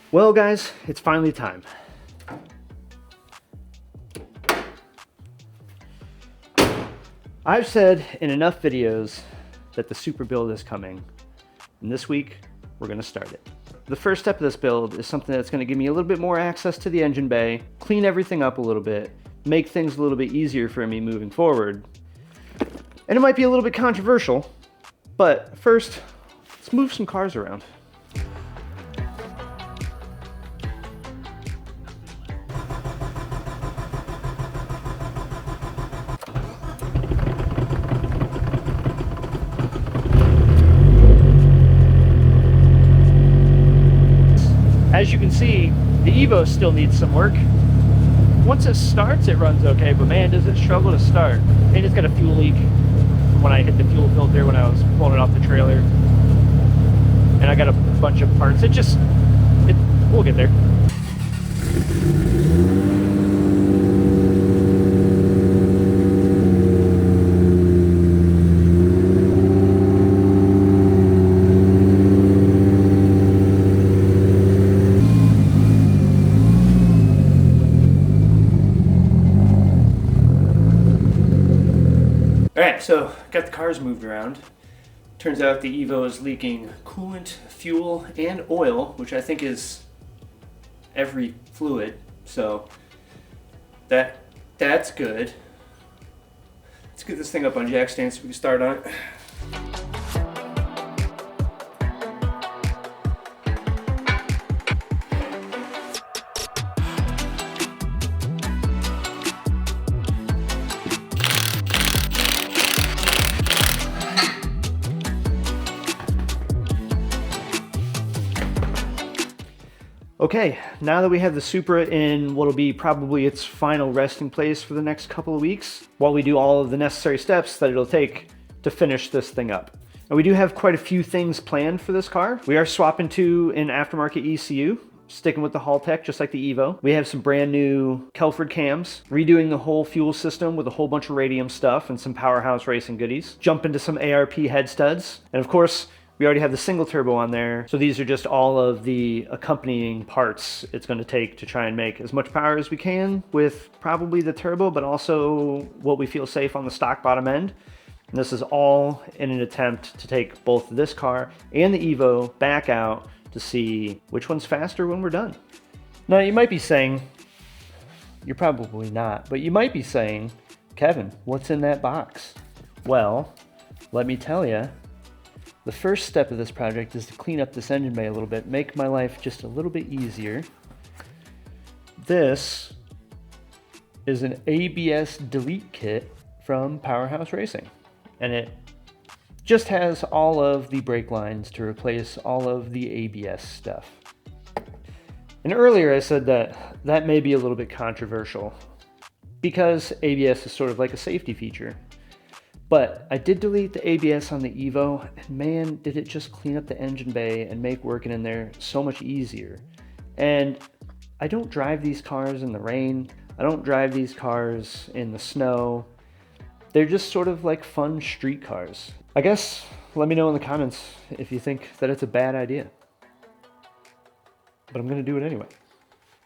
Well guys, it's finally time. I've said in enough videos that the Supra build is coming, and this week we're going to start it. The first step of this build is something that's going to give me a little bit more access to the engine bay, clean everything up a little bit, make things a little bit easier for me moving forward. And it might be a little bit controversial, but first, let's move some cars around. As you can see, the Evo still needs some work. Once it starts, it runs okay, but man, does it struggle to start. And it's got a fuel leak from when I hit the fuel filter when I was pulling it off the trailer. And I got a bunch of parts. We'll get there. Alright, so got the cars moved around. Turns out the Evo is leaking coolant, fuel, and oil, which I think is every fluid, so that's good. Let's get this thing up on jack stands so we can start on it. Okay, now that we have the Supra in what'll be probably its final resting place for the next couple of weeks, while we do all of the necessary steps that it'll take to finish this thing up. Now we do have quite a few things planned for this car. We are swapping to an aftermarket ECU, sticking with the Haltech just like the Evo. We have some brand new Kelford cams, redoing the whole fuel system with a whole bunch of radium stuff and some PowerHouse Racing goodies, jump into some ARP head studs, and of course, we already have the single turbo on there, so these are just all of the accompanying parts it's going to take to try and make as much power as we can with probably the turbo, but also what we feel safe on the stock bottom end. And this is all in an attempt to take both this car and the Evo back out to see which one's faster when we're done. Now you might be saying, you're probably not, but you might be saying, Kevin, what's in that box? Well, let me tell you. The first step of this project is to clean up this engine bay a little bit, make my life just a little bit easier. This is an ABS delete kit from PowerHouse Racing, and it just has all of the brake lines to replace all of the ABS stuff. And earlier I said that may be a little bit controversial because ABS is sort of like a safety feature. But I did delete the ABS on the Evo, and man, did it just clean up the engine bay and make working in there so much easier. And I don't drive these cars in the rain. I don't drive these cars in the snow. They're just sort of like fun street cars. I guess let me know in the comments if you think that it's a bad idea. But I'm gonna do it anyway.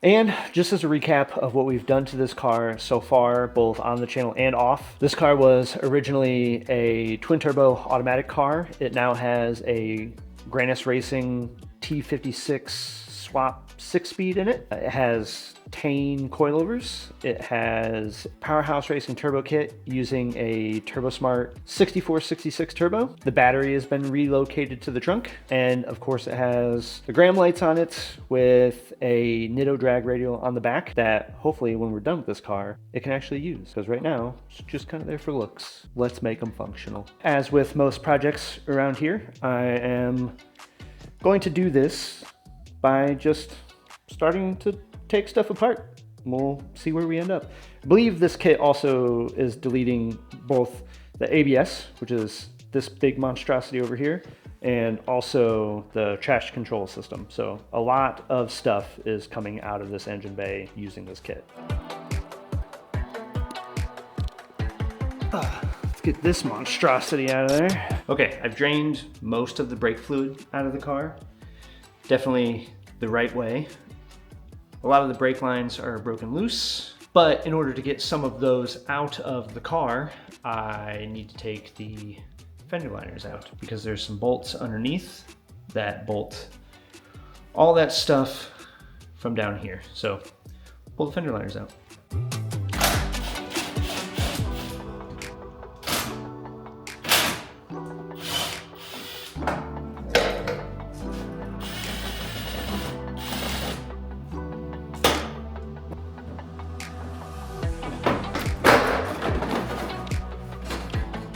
And just as a recap of what we've done to this car so far, both on the channel and off, this car was originally a twin-turbo automatic car. It now has a Granis Racing T56 swap 6-speed in it. It has Tane coilovers. It has PowerHouse Racing turbo kit using a TurboSmart 6466 turbo. The battery has been relocated to the trunk, and of course it has the gram lights on it with a Nitto drag radial on the back that hopefully when we're done with this car it can actually use, because right now it's just kind of there for looks. Let's make them functional. As with most projects around here, I am going to do this by just starting to take stuff apart. We'll see where we end up. I believe this kit also is deleting both the ABS, which is this big monstrosity over here, and also the traction control system. So a lot of stuff is coming out of this engine bay using this kit. Let's get this monstrosity out of there. Okay, I've drained most of the brake fluid out of the car. Definitely the right way. A lot of the brake lines are broken loose, but in order to get some of those out of the car, I need to take the fender liners out because there's some bolts underneath that bolt all that stuff from down here. So pull the fender liners out.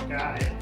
Got it.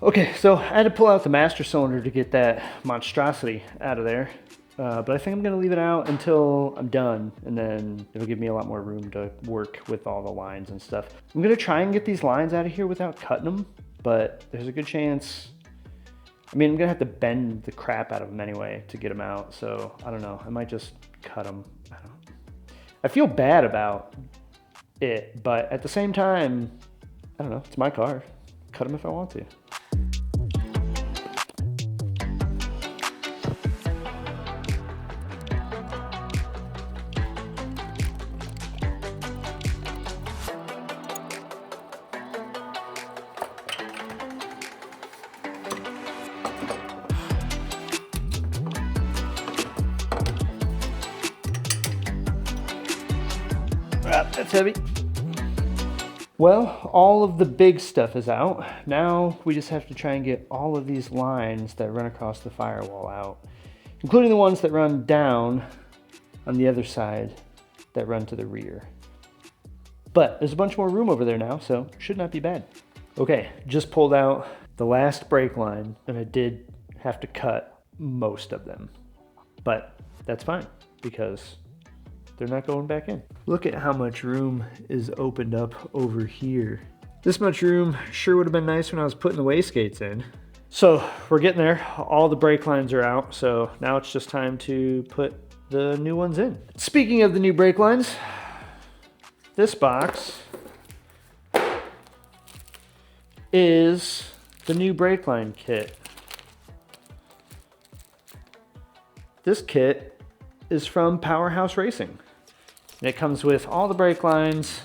Okay, so I had to pull out the master cylinder to get that monstrosity out of there, but I think I'm gonna leave it out until I'm done, and then it'll give me a lot more room to work with all the lines and stuff. I'm gonna try and get these lines out of here without cutting them, but there's a good chance. I mean, I'm gonna have to bend the crap out of them anyway to get them out, so I don't know. I might just cut them. I feel bad about it, but at the same time, I don't know, it's my car. Cut them if I want to. That's heavy. Well, all of the big stuff is out. Now we just have to try and get all of these lines that run across the firewall out, including the ones that run down on the other side that run to the rear. But there's a bunch more room over there now, so it should not be bad. Okay, just pulled out the last brake line, and I did have to cut most of them. But that's fine, because they're not going back in. Look at how much room is opened up over here. This much room sure would have been nice when I was putting the wastegates in. So we're getting there. All the brake lines are out, so now it's just time to put the new ones in. Speaking of the new brake lines, this box is the new brake line kit. This kit is from PowerHouse Racing. And it comes with all the brake lines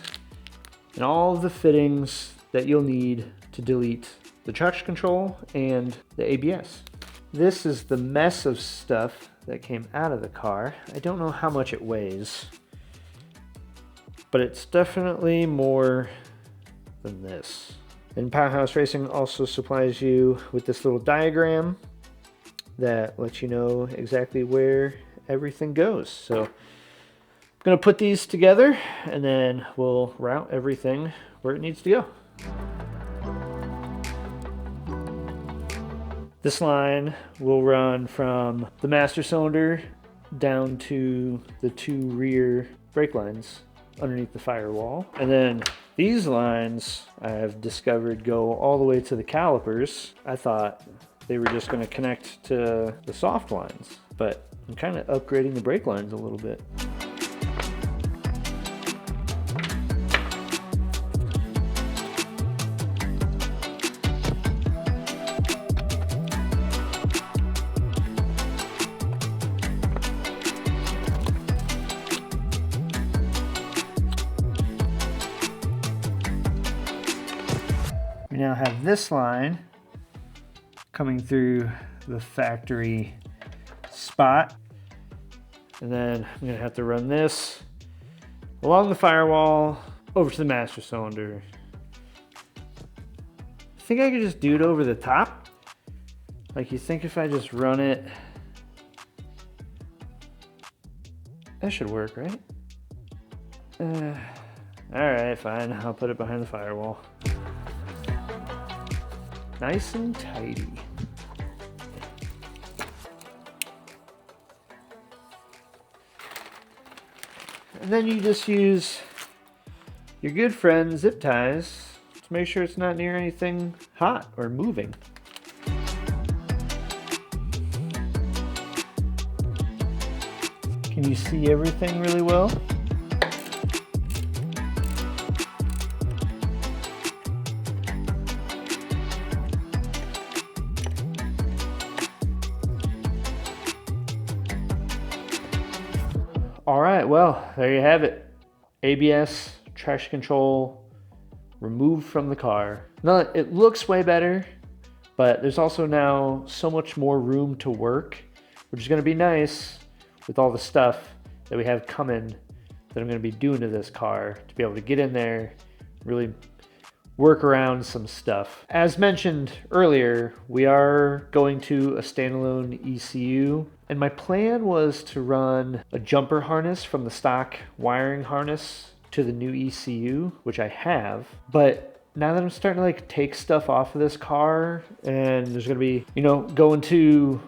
and all of the fittings that you'll need to delete the traction control and the ABS. This is the mess of stuff that came out of the car. I don't know how much it weighs, but it's definitely more than this. And PowerHouse Racing also supplies you with this little diagram that lets you know exactly where everything goes. So I'm gonna put these together and then we'll route everything where it needs to go. This line will run from the master cylinder down to the two rear brake lines underneath the firewall. And then these lines I've discovered go all the way to the calipers. I thought they were just gonna connect to the soft lines, but I'm kind of upgrading the brake lines a little bit. We now have this line coming through the factory spot, and then I'm gonna have to run this along the firewall over to the master cylinder. I think I could just do it over the top. Like, you think if I just run it, that should work, right? All right, fine, I'll put it behind the firewall. Nice and tidy. And then you just use your good friend zip ties to make sure it's not near anything hot or moving. Can you see everything really well? All right, well, there you have it. ABS, traction control, removed from the car. Now, it looks way better, but there's also now so much more room to work, which is gonna be nice with all the stuff that we have coming that I'm gonna be doing to this car to be able to get in there, really work around some stuff. As mentioned earlier, we are going to a standalone ECU, and my plan was to run a jumper harness from the stock wiring harness to the new ECU, which I have, but now that I'm starting to like take stuff off of this car, and there's gonna be, you know, going to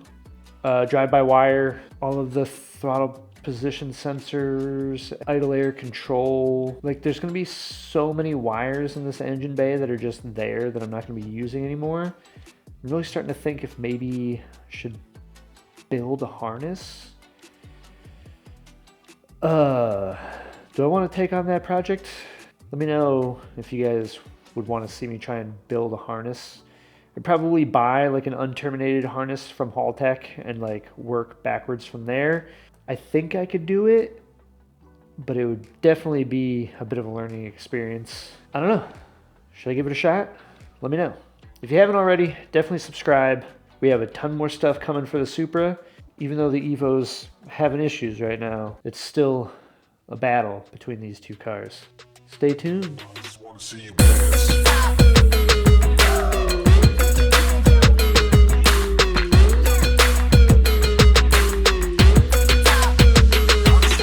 drive-by-wire, all of the throttle position sensors, idle air control. Like there's gonna be so many wires in this engine bay that are just there that I'm not gonna be using anymore. I'm really starting to think if maybe I should build a harness. Do I want to take on that project? Let me know if you guys would want to see me try and build a harness. I'd probably buy like an unterminated harness from Haltech and like work backwards from there. I think I could do it, but it would definitely be a bit of a learning experience. I don't know. Should I give it a shot? Let me know. If you haven't already, definitely subscribe. We have a ton more stuff coming for the Supra. Even though the Evo's having issues right now, it's still a battle between these two cars. Stay tuned. I just wanna see you dance.